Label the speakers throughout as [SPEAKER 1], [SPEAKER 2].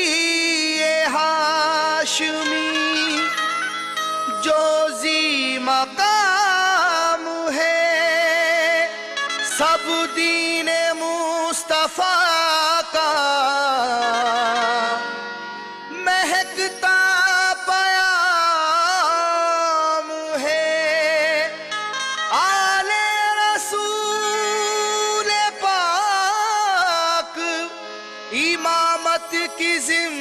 [SPEAKER 1] ये हाशमी जो जी मकाम है, सब दीन मुस्तफा का महकता पयाम है। आले रसूल पाक इमामत की जिम्मेदार,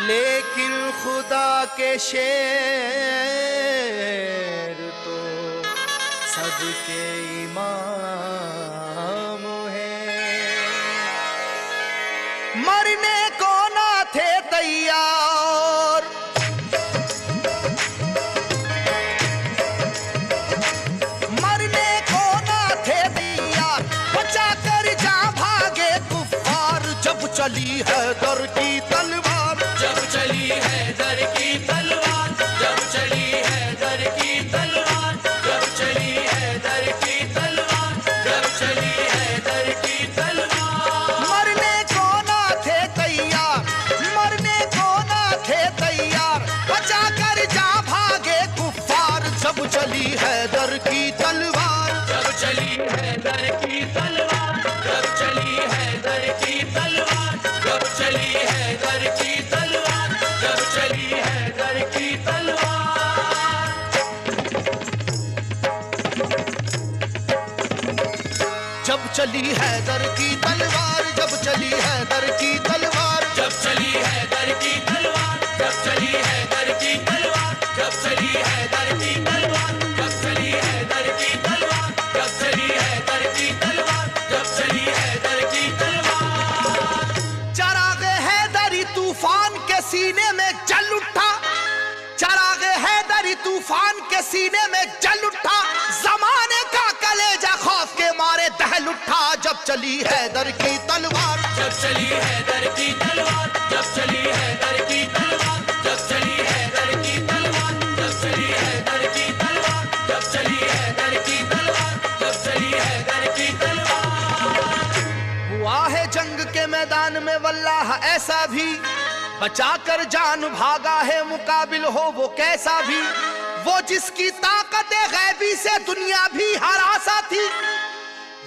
[SPEAKER 1] लेकिन खुदा के शेर तो सबके इमाम है। मरने को ना थे तैयार, मरने को ना थे तैयार, बचा कर जा भागे कुफ्फार। जब चली है दर की तलवार,
[SPEAKER 2] जब चली है दर की तलवार, जब चली है दर की तलवार, जब चली है दर की तलवार, जब चली है दर की तलवार।
[SPEAKER 1] मरने को ना थे तैयार, मरने को ना थे तैयार, बचा कर जा भागे कुफ्फार। जब चली है दर की तलवार,
[SPEAKER 2] जब चली है दर की तलवार, जब चली है दर की तलवार, जब चली है दर की तलवार, जब चली है दर की तलवार।
[SPEAKER 1] जब चली है दर की तलवार, जब चली है दर की तलवार,
[SPEAKER 2] जब चली है दर की तलवार, जब चली है दर की तलवार, जब चली है दर की तलवार, जब चली है दर की तलवार, जब चली है दर की तलवार, जब चली है दर की तलवार।
[SPEAKER 1] चराग हैदरी तूफान के सीने में जल उठा, चराग हैदरी तूफान के सीने में जल उठा, जमाने का कलेजा खौफ के मारे दहल उठा। जब चली हैदर की तलवार,
[SPEAKER 2] जब चली है दर की तलवार, जब चली है दर की तलवार, जब चली है दर की तलवार, जब चली है दर की तलवार, जब चली है दर की तलवार, जब चली है दर की तलवार।
[SPEAKER 1] हुआ है जंग के मैदान में वल्लाह ऐसा भी, बचा कर जान भागा है मुकाबिल हो वो कैसा भी। वो जिसकी ताकत गैबी से दुनिया भी हरासा थी,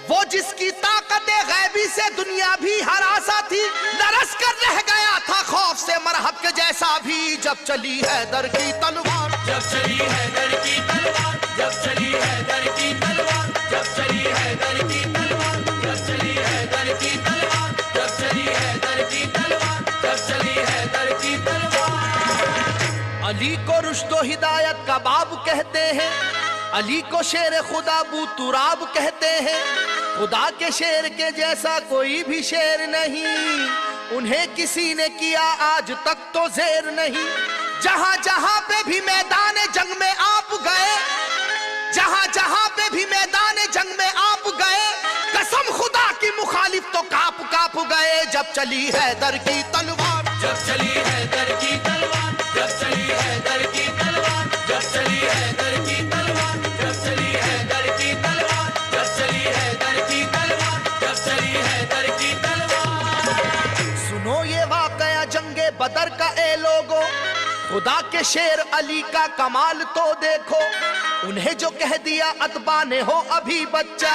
[SPEAKER 1] वो जिसकी ताकत गैबी से दुनिया भी हरासा थी, लरस कर रह गया था खौफ से मरहब के जैसा भी। जब चली है दर की तलवार,
[SPEAKER 2] जब चली है दर की तलवार, जब चली है दर की तलवार, जब चली है दर की तलवार, जब चली है दर की तलवार, जब चली है दर की तलवार, जब चली है दर की तलवार।
[SPEAKER 1] अली को रुश्तो हिदायत का बाब कहते हैं, अली को शेर खुदा बू तुराब कहते हैं। खुदा के शेर के जैसा कोई भी शेर नहीं, उन्हें किसी ने किया आज तक तो जेर नहीं। जहां जहां पे भी मैदान जंग में आप गए, जहां जहां पे भी मैदान जंग में आप गए, कसम खुदा की मुखालिफ तो काप काप गए। जब चली है दर की तलवार,
[SPEAKER 2] जब चली है दर की तलवार, जब चली है दर की तलवार, जब चली है दर की तलवार, जब चली है दर की तलवार, जब चली है दर की तलवार, जब चली है दर की तलवार।
[SPEAKER 1] सुनो ये वाकया जंगे बदर का ए लोगो, खुदा के शेर अली का कमाल तो देखो। उन्हें जो कह दिया अतबा ने हो अभी बच्चा,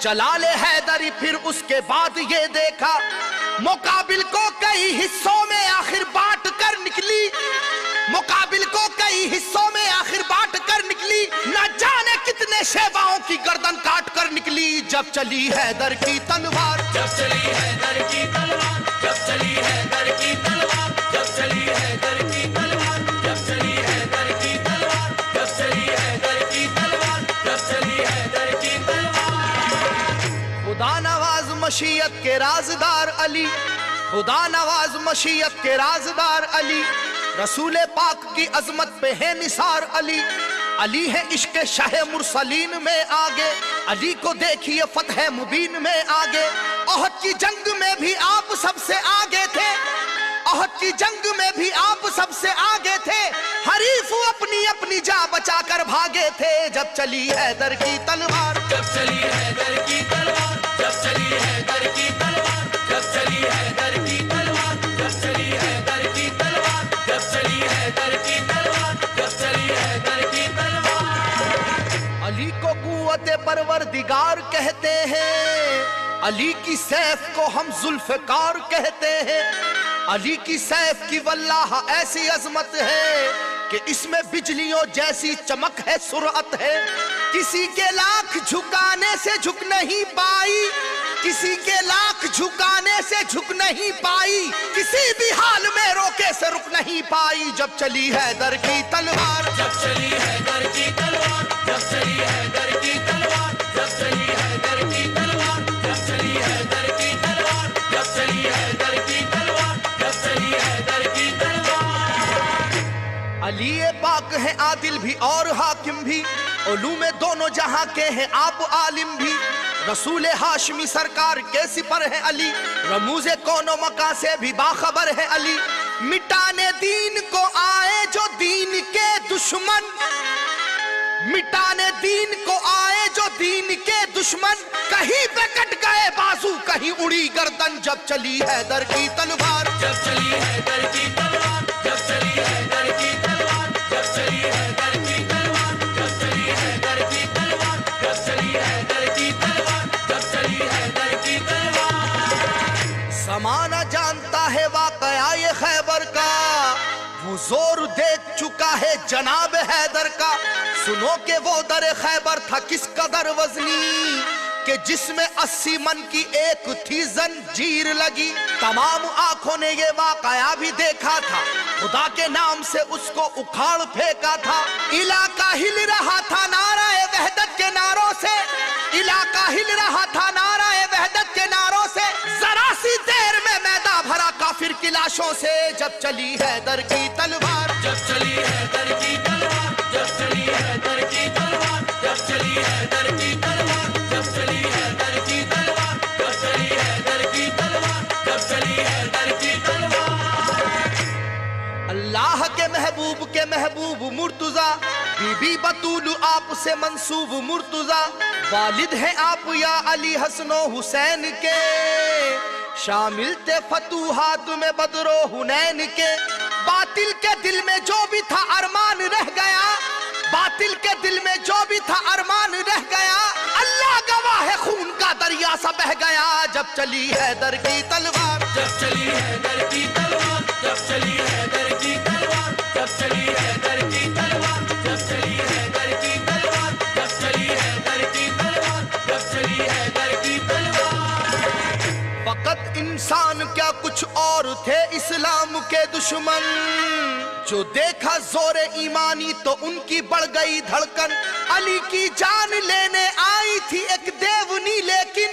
[SPEAKER 1] जलाले हैदरी फिर उसके बाद ये देखा। मुकाबिल को कई हिस्सों में आखिर बांट कर निकली, मुकाबिल को कई हिस्सों में आखिर बांट कर निकली। न जाने कितने शेवाओं की गर्दन काट कर निकली। जब चली है दर की तलवार,
[SPEAKER 2] जब चली है दर की तलवार, जब चली है दर की तलवार, जब चली है दर की तलवार, जब चली है दर की तलवार, जब चली है दर की तलवार, जब चली है दर की तलवार।
[SPEAKER 1] खुदा नवाज मशीयत के राजदार अली, खुदा नवाज मशीयत के राजदार अली। रसूल पाक की अजमत पे है निसार अली। अली है इश्क शाह मुरसलीन में आगे, अली को देखिए फतह मुबीन में आगे। ओहद की जंग में भी आप सबसे आगे थे, ओहद की जंग में भी आप सबसे आगे थे। हरीफ अपनी अपनी जा बचा कर भागे थे। जब चली है दर की तलवार,
[SPEAKER 2] जब चली है दर की तलवार, जब चली है दर की तलवार,
[SPEAKER 1] परवरदिगार कहते हैं, अली की सैफ को हम जुल्फकार कहते हैं। अली की सैफ की वल्लाह ऐसी अजमत है कि इसमें बिजलियों जैसी चमक है, सुरअत है। किसी के लाख झुकाने से झुक नहीं पाई, किसी के लाख झुकाने से झुक नहीं पाई, किसी भी हाल में रोके से रुक नहीं पाई। जब चली हैदर की तलवार,
[SPEAKER 2] जब चली हैदर की तलवार, जब चली हैदर की तलवार, जब चली हैदर की तलवार, जब चली हैदर की तलवार, जब चली हैदर की तलवार, जब चली हैदर की तलवार।
[SPEAKER 1] अली पाक है आदिल भी और हाकिम भी, उलूम दोनों जहां के हैं आप आलिम भी। रसूल हाशमी सरकार के सिपर है अली, रमूज़े कौनो मका से भी बाखबर है अली। मिटाने दीन को आए जो दीन के दुश्मन, मिटाने दीन को आए जो दीन के दुश्मन, कहीं पे कट गए बाजू कहीं उड़ी गर्दन। जब चली हैदर की तलवार,
[SPEAKER 2] जब चली हैदर की तलवार, जब चली हैदर की तलवार, जब चली हैदर की तलवार, जब चली हैदर की तलवार, जब चली हैदर की तलवार, जब चली हैदर की तलवार।
[SPEAKER 1] समाना जानता है वाकया ये खैबर का, वो जोर देख चुका है जनाब हैदर का। सुनो के वो दर खैबर था किस कदर वजनी, कि जिसमें 80 मन की एक थी जंजीर लगी। तमाम आंखों ने ये वाकया भी देखा था, खुदा के नाम से उसको उखाड़ फेंका था। इलाका हिल रहा था नाराए वहदत के नारों से, इलाका हिल रहा था नाराए वहदत के नारों से। जरा सी देर में मैदान भरा काफिर की लाशों से। जब चली हैदर की तलवार,
[SPEAKER 2] जब चली हैदर की तलवार, जब चली हैदर की तलवार, जब चली हैदर की तलवार, जब चली हैदर की तलवार, जब चली हैदर की तलवार, जब चली हैदर की तलवार।
[SPEAKER 1] अल्लाह के महबूब मुर्तुजा, बीबी बतूल आपसे मंसूब मुर्तुजा। वालिद हैं आप या अली हसनो हुसैन के, शामिल थे फतूहात में बदरो हुनैन के। बातिल के दिल में जो भी था अरमान रह गया, बातिल के दिल में जो भी था अरमान रह गया। अल्लाह गवाह है खून का दरिया सा बह गया। जब चली हैदर की तलवार,
[SPEAKER 2] जब चली हैदर की तलवार, जब चली हैदर की तलवार, जब चली हैदर की तलवार, जब चली हैदर की तलवार, जब चली हैदर की तलवार, जब चली हैदर की तलवार।
[SPEAKER 1] फकत इंसान क्या कुछ और थे इस्लाम के दुश्मन, जो देखा जोर ईमानी तो उनकी बढ़ गई धड़कन। अली की जान लेने आई थी एक देवनी, लेकिन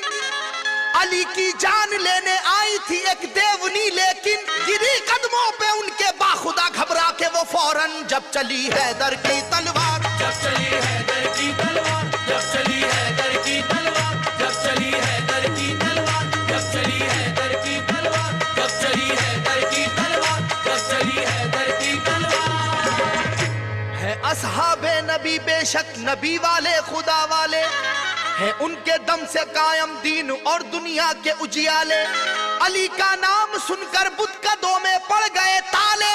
[SPEAKER 1] अली की जान लेने आई थी एक देवनी, लेकिन गिरी कदमों पे उनके बाखुदा घबरा के वो फौरन। जब चली हैदर की तलवार,
[SPEAKER 2] जब चली हैदर की तलवार, जब चली हैदर की तलवार, जब चली हैदर की तलवार, जब चली हैदर की तलवार, जब चली हैदर की तलवार, जब चली हैदर की तलवार।
[SPEAKER 1] है असहाबे नबी बेशक नबी वाले खुदा वाले, है उनके दम से कायम दीन और दुनिया के उजियाले। अली का नाम सुनकर बुत कदों में पड़ गए ताले,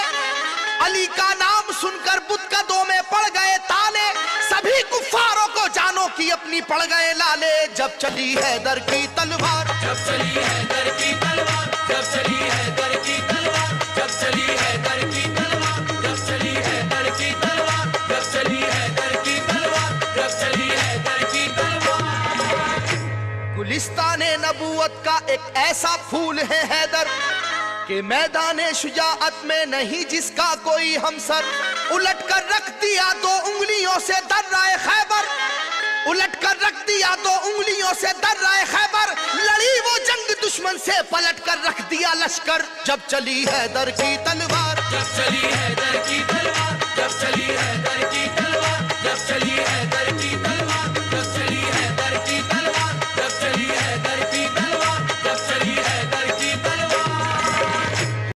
[SPEAKER 1] अली का नाम सुनकर बुत कदों में पड़ गए ताले। सभी कुफ्फारों को जानो कि अपनी पड़ गए लाले। जब चली हैदर की तलवार,
[SPEAKER 2] जब चली हैदर की तलवार, जब चली हैदर की तलवार, जब चली हैदर की तलवार, जब चली हैदर की तलवार, जब चली हैदर की तलवार, जब चली हैदर की तलवार।
[SPEAKER 1] गुलिस्ताने नबूवत का एक ऐसा फूल है हैदर, कि मैदान शुजाअत में नहीं जिसका कोई हमसर। उलट कर रख दिया 2 उंगलियों से दर्राए खैबर, उलट कर रख दिया 2 उंगलियों से दर्राए खैबर। लड़ी वो जंग दुश्मन से, पलट कर रख दिया लश्कर। जब चली हैदर की तलवार,
[SPEAKER 2] जब चली हैदर की तलवार, जब चली हैदर